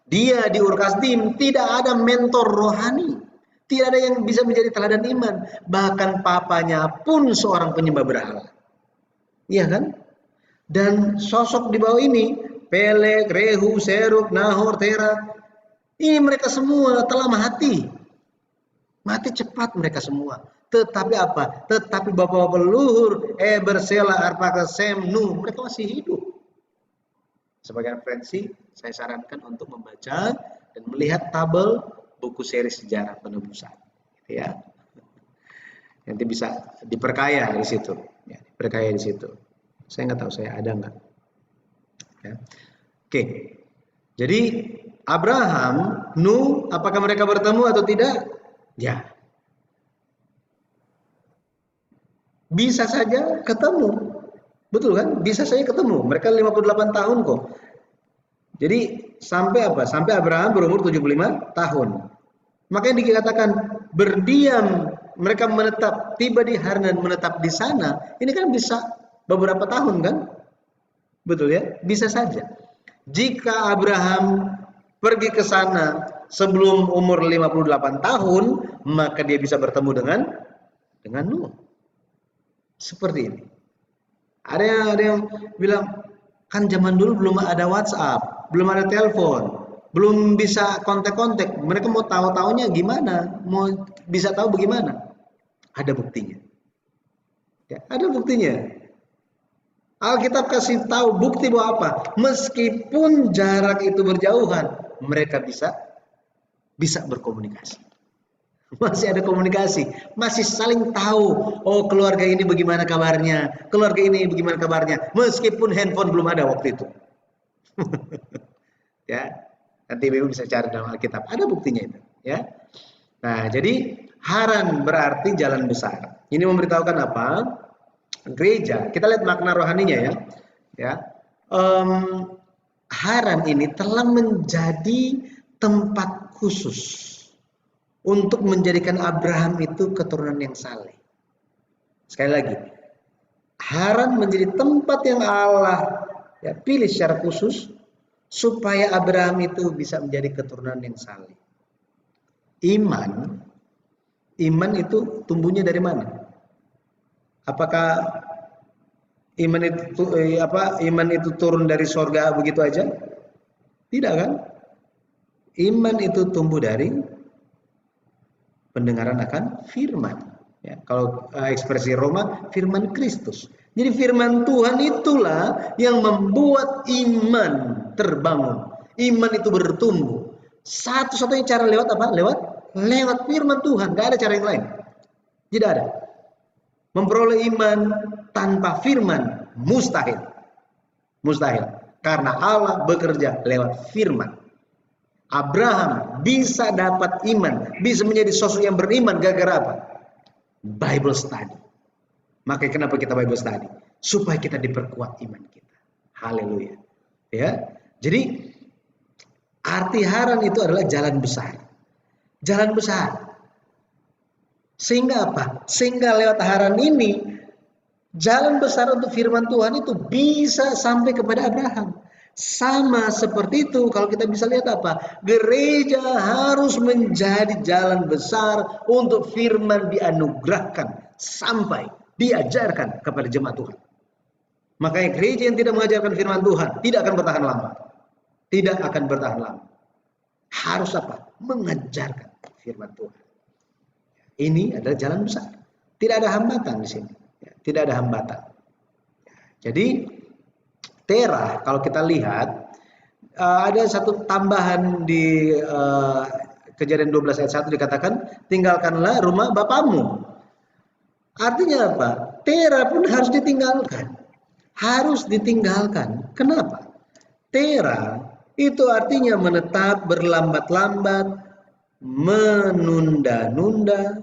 dia di Ur Kasdim tidak ada mentor rohani. Tidak ada yang bisa menjadi teladan iman. Bahkan papanya pun seorang penyembah berhala. Iya kan? Dan sosok di bawah ini, Peleg, Rehu, Serug, Nahor, Tera, ini mereka semua telah mati. Mati cepat mereka semua. Tetapi apa? Tetapi bapak-bapak leluhur, Eber, Selah, Arpaksad, Sem, Nuh, mereka masih hidup. Sebagai referensi, saya sarankan untuk membaca dan melihat tabel buku seri sejarah penebusan. Gitu ya. Nanti bisa diperkaya di situ. Ya, diperkaya di situ. Saya nggak tahu saya ada nggak. Ya. Oke. Jadi Abraham, Nuh, apakah mereka bertemu atau tidak? Ya. Bisa saja ketemu. Betul kan? Bisa saja ketemu. Mereka 58 tahun kok. Jadi sampai apa? Sampai Abraham berumur 75 tahun. Makanya dikatakan berdiam, mereka menetap, tiba di Haran dan menetap di sana. Ini kan bisa beberapa tahun kan? Betul ya? Bisa saja. Jika Abraham pergi ke sana sebelum umur 58 tahun, maka dia bisa bertemu dengan Nuh. Seperti ini. Ada yang bilang, kan zaman dulu belum ada WhatsApp, belum ada telepon, belum bisa kontak-kontak. Mereka mau tahu-taunya gimana? Mau bisa tahu bagaimana? Ada buktinya. Ya, ada buktinya. Alkitab kasih tahu bukti bahwa apa? Meskipun jarak itu berjauhan, mereka bisa berkomunikasi. Masih ada komunikasi, masih saling tahu. Oh, keluarga ini bagaimana kabarnya? Keluarga ini bagaimana kabarnya? Meskipun handphone belum ada waktu itu. Ya, nanti Ibu bisa cari dalam Alkitab. Ada buktinya itu. Ya. Nah, jadi Haran berarti jalan besar. Ini memberitahukan apa? Gereja. Kita lihat makna rohaninya ya. Ya. Haran ini telah menjadi tempat khusus untuk menjadikan Abraham itu keturunan yang saleh. Sekali lagi, Haran menjadi tempat yang Allah ya, pilih secara khusus supaya Abraham itu bisa menjadi keturunan yang saleh. Iman itu tumbuhnya dari mana? Apakah iman itu turun dari sorga begitu aja? Tidak kan? Iman itu tumbuh dari pendengaran akan firman. Ya, kalau ekspresi Roma, firman Kristus. Jadi firman Tuhan itulah yang membuat iman terbangun. Iman itu bertumbuh. Satu-satunya cara lewat apa? Lewat firman Tuhan. Gak ada cara yang lain. Tidak ada. Memperoleh iman tanpa firman mustahil. Mustahil. Karena Allah bekerja lewat firman. Abraham bisa dapat iman, bisa menjadi sosok yang beriman gara-gara apa? Bible study. Makanya kenapa kita Bible study? Supaya kita diperkuat iman kita. Haleluya. Ya. Jadi arti Haran itu adalah jalan besar. Jalan besar. Sehingga apa? Sehingga lewat Haran ini jalan besar untuk firman Tuhan itu bisa sampai kepada Abraham. Sama seperti itu kalau kita bisa lihat apa? Gereja harus menjadi jalan besar untuk firman dianugerahkan sampai diajarkan kepada jemaat Tuhan. Makanya gereja yang tidak mengajarkan firman Tuhan tidak akan bertahan lama. Tidak akan bertahan lama. Harus apa? Mengajarkan firman Tuhan. Ini adalah jalan besar. Tidak ada hambatan di sini. Tidak ada hambatan. Jadi Terah, kalau kita lihat ada satu tambahan di Kejadian 12 ayat 1 dikatakan, tinggalkanlah rumah bapamu. Artinya apa? Terah pun harus ditinggalkan. Harus ditinggalkan. Kenapa? Terah itu artinya menetap, berlambat-lambat, menunda-nunda.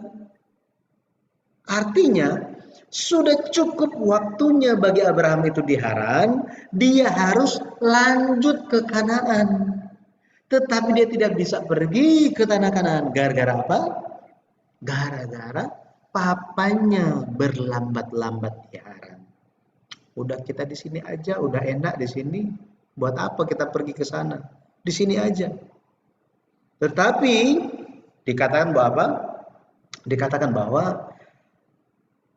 Artinya sudah cukup waktunya bagi Abraham itu di Haran, dia harus lanjut ke Kanaan. Tetapi dia tidak bisa pergi ke tanah Kanaan. Gara-gara apa? Gara-gara papanya berlambat-lambat di Haran. Udah kita di sini aja, udah enak di sini. Buat apa kita pergi ke sana? Di sini aja. Tetapi dikatakan bahwa apa? Dikatakan bahwa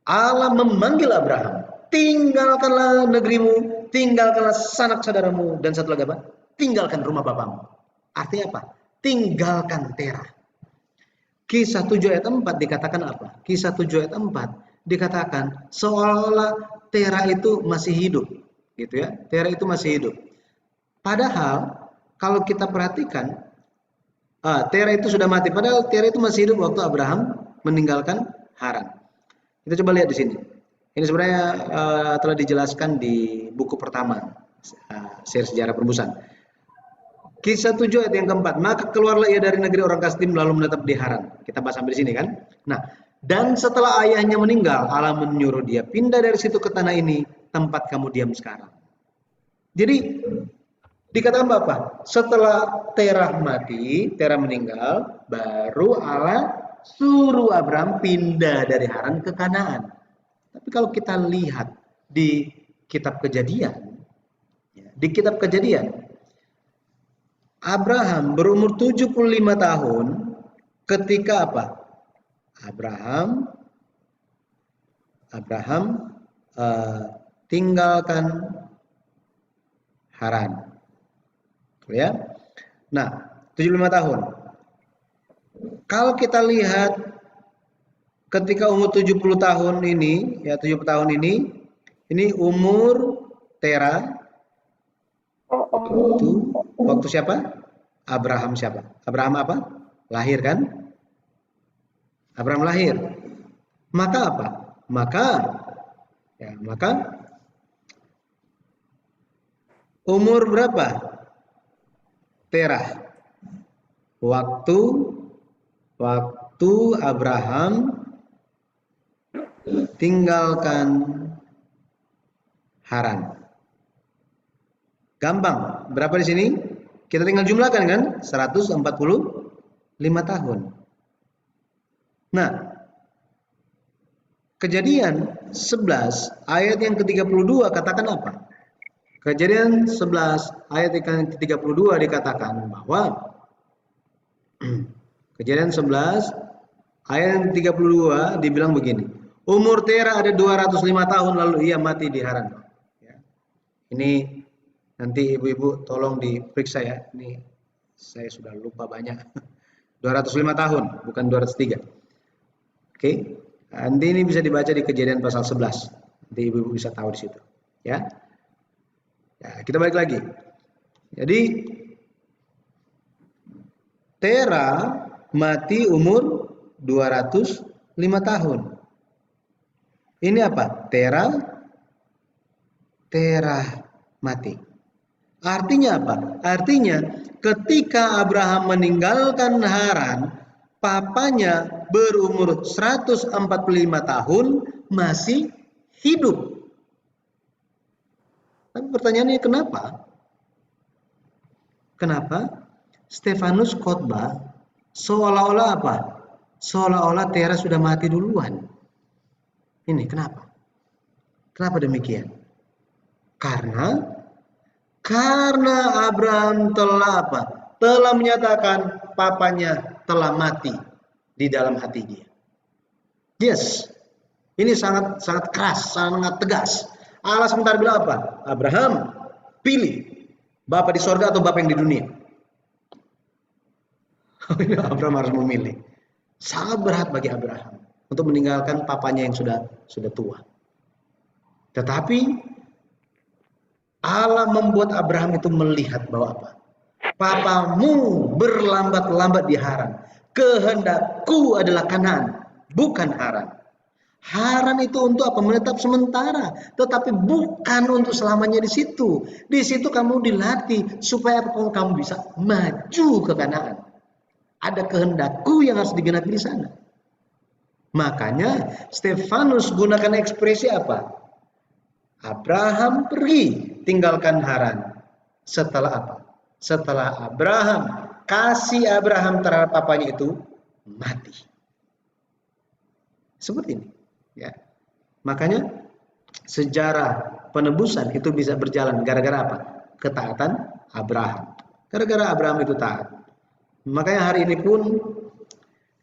Allah memanggil Abraham, tinggalkanlah negerimu, tinggalkanlah sanak saudaramu, dan satu lagi apa? Tinggalkan rumah bapamu. Artinya apa? Tinggalkan Terah. Kisah 7 ayat 4 dikatakan apa? Kisah 7 ayat 4 dikatakan seolah-olah Terah itu masih hidup, gitu ya. Terah itu masih hidup. Padahal kalau kita perhatikan, Tera itu sudah mati. Padahal Tera itu masih hidup waktu Abraham meninggalkan Haran. Kita coba lihat di sini. Ini sebenarnya telah dijelaskan di buku pertama, seri sejarah penebusan. Kisah 7 ayat yang keempat. Maka keluarlah ia dari negeri orang Kasdim lalu menetap di Haran. Kita bahas sampai di sini kan. Nah, dan setelah ayahnya meninggal, Allah menyuruh dia pindah dari situ ke tanah ini, tempat kamu diam sekarang. Jadi dikatakan apa? Setelah Terah mati, Terah meninggal, baru Allah suruh Abraham pindah dari Haran ke Kanaan. Tapi kalau kita lihat di kitab Kejadian, di kitab Kejadian, Abraham berumur 75 tahun ketika apa? Abraham tinggalkan Haran. Ya. Nah, 75 tahun. Kalau kita lihat ketika umur 70 tahun ini, ya 70 tahun ini umur Tera waktu siapa? Abraham siapa? Abraham apa? Lahir kan? Abraham lahir. Maka apa? Maka umur berapa? Terah. Waktu Abraham tinggalkan Haran. Gampang. Berapa di sini? Kita tinggal jumlahkan kan? 145 tahun. Nah, Kejadian 11 ayat yang ke-32 katakan apa? Kejadian 11 ayat yang ke-32 dikatakan bahwa Kejadian 11 ayat yang ke-32 dibilang begini. Umur Tera ada 205 tahun lalu ia mati di Haran. Ya. Ini nanti ibu-ibu tolong diperiksa ya. Ini saya sudah lupa banyak. 205 tahun, bukan 203. Oke. Nanti ini bisa dibaca di Kejadian pasal 11. Nanti ibu-ibu bisa tahu di situ. Ya. Kita balik lagi. Jadi Tera mati umur 205 tahun. Ini apa? Tera mati. Artinya apa? Artinya ketika Abraham meninggalkan Haran, papanya berumur 145 tahun masih hidup. Tapi pertanyaannya kenapa? Kenapa Stefanus khotbah seolah-olah apa? Seolah-olah Tera sudah mati duluan. Ini kenapa? Kenapa demikian? Karena Abraham telah apa? Telah menyatakan papanya telah mati di dalam hati dia. Yes. Ini sangat keras, sangat tegas. Allah sebentar bilang apa? Abraham, pilih Bapa di sorga atau Bapa yang di dunia. Abraham harus memilih. Sangat berat bagi Abraham untuk meninggalkan papanya yang sudah tua. Tetapi Allah membuat Abraham itu melihat bahwa apa? Papamu berlambat-lambat di Haran. Kehendakku adalah Kanaan, bukan Haran. Haran itu untuk apa? Menetap sementara, tetapi bukan untuk selamanya di situ. Di situ kamu dilatih supaya kamu bisa maju ke Kanaan. Ada kehendakku yang harus digenapi di sana. Makanya Stefanus gunakan ekspresi apa? Abraham pergi tinggalkan Haran. Setelah apa? Setelah kasih Abraham terhadap papanya itu mati. Seperti ini. Ya. Makanya sejarah penebusan itu bisa berjalan gara-gara apa? Ketaatan Abraham. Gara-gara Abraham itu taat. Makanya hari ini pun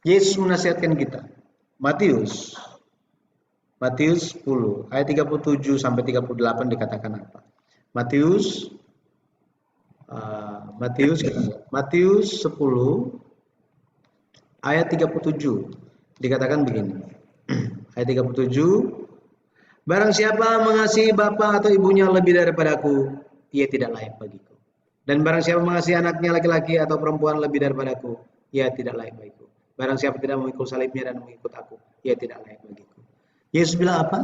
Yesus menasihatkan kita. Matius 10 ayat 37 sampai 38 dikatakan apa? Matius 10 ayat 37 dikatakan begini. Ayat 37, barang siapa mengasihi bapa atau ibunya lebih daripadaku, ia tidak layak bagiku. Dan barang siapa mengasihi anaknya laki-laki atau perempuan lebih daripadaku, ia tidak layak bagiku. Barang siapa tidak memikul salibnya dan mengikut aku, ia tidak layak bagiku. Yesus bilang apa?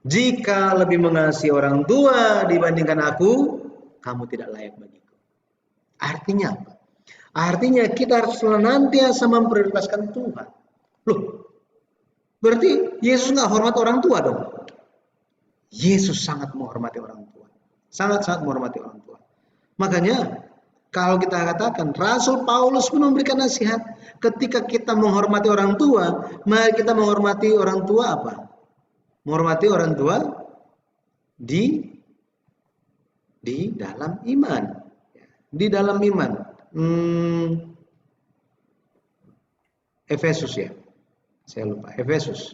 Jika lebih mengasihi orang tua dibandingkan aku, kamu tidak layak bagiku. Artinya apa? Artinya kita harus senantiasa memprioritaskan Tuhan. Loh, berarti Yesus nggak hormat orang tua dong? Yesus sangat menghormati orang tua. Sangat-sangat menghormati orang tua. Makanya kalau kita katakan Rasul Paulus pun memberikan nasihat, ketika kita menghormati orang tua, mari kita menghormati orang tua apa? Menghormati orang tua di dalam iman. Di dalam iman. Efesus ya. Saya lupa. Efesus.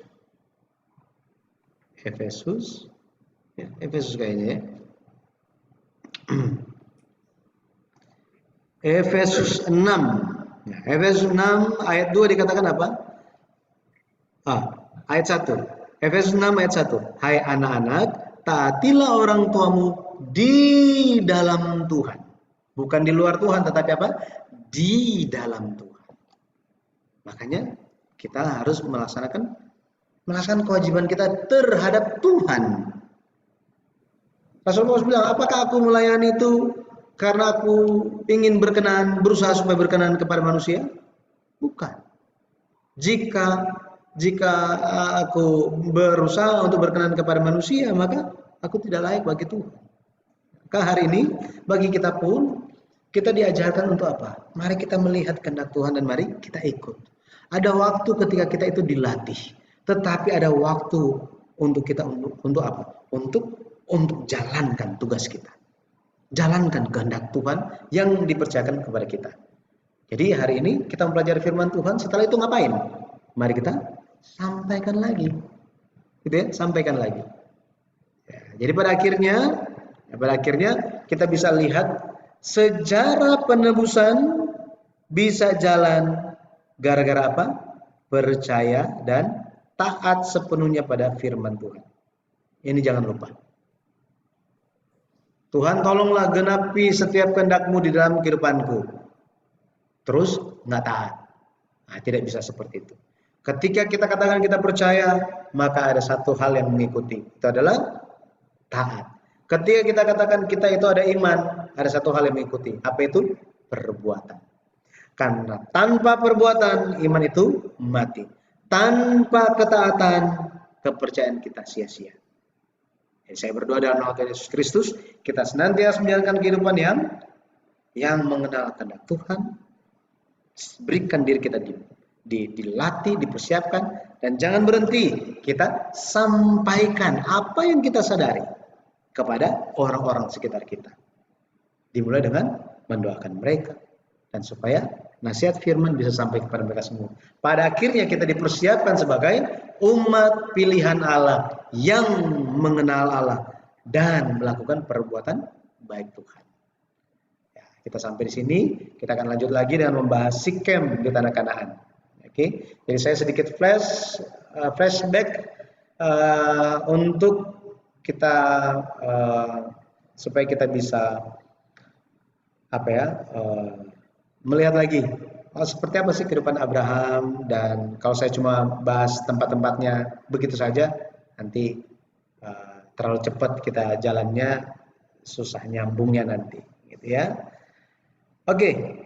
Ya, Efesus kayaknya ya. Efesus 6. Ya, Efesus 6 ayat 2 dikatakan apa? Ayat 1. Efesus 6 ayat 1. Hai anak-anak, taatilah orang tuamu di dalam Tuhan. Bukan di luar Tuhan, tetapi apa? Di dalam Tuhan. Makanya kita harus melaksanakan kewajiban kita terhadap Tuhan. Rasul Paulus bilang, apakah aku melayani itu karena aku ingin berusaha supaya berkenan kepada manusia? Bukan. Jika aku berusaha untuk berkenan kepada manusia, maka aku tidak layak bagi Tuhan. Maka hari ini bagi kita pun kita diajarkan untuk apa? Mari kita melihat kehendak Tuhan dan mari kita ikut. Ada waktu ketika kita itu dilatih, tetapi ada waktu untuk kita untuk apa? Untuk jalankan tugas kita. Jalankan kehendak Tuhan yang dipercayakan kepada kita. Jadi hari ini kita mempelajari firman Tuhan, setelah itu ngapain? Mari kita sampaikan lagi. Gitu ya, sampaikan lagi. Ya, jadi pada akhirnya kita bisa lihat sejarah penebusan bisa jalan gara-gara apa? Percaya dan taat sepenuhnya pada firman Tuhan. Ini jangan lupa. Tuhan tolonglah genapi setiap kehendak-Mu di dalam kehidupanku. Terus nggak taat. Nah, tidak bisa seperti itu. Ketika kita katakan kita percaya, maka ada satu hal yang mengikuti. Itu adalah taat. Ketika kita katakan kita itu ada iman, ada satu hal yang mengikuti. Apa itu? Perbuatan. Karena tanpa perbuatan, iman itu mati. Tanpa ketaatan, kepercayaan kita sia-sia. Jadi saya berdoa dalam nama Tuhan Yesus Kristus, kita senantiasa menjalankan kehidupan yang mengenal kehendak Tuhan. Berikan diri kita dilatih, dipersiapkan, dan jangan berhenti. Kita sampaikan apa yang kita sadari kepada orang-orang sekitar kita. Dimulai dengan mendoakan mereka, dan supaya nasihat firman bisa sampai kepada mereka semua. Pada akhirnya kita dipersiapkan sebagai umat pilihan Allah yang mengenal Allah dan melakukan perbuatan baik Tuhan. Ya, kita sampai di sini, kita akan lanjut lagi dengan membahas Sikem di tanah Kanaan. Oke, jadi saya sedikit flashback untuk kita supaya kita bisa melihat lagi seperti apa sih kehidupan Abraham. Dan kalau saya cuma bahas tempat-tempatnya begitu saja, nanti terlalu cepat kita jalannya, susah nyambungnya nanti, gitu ya. Oke,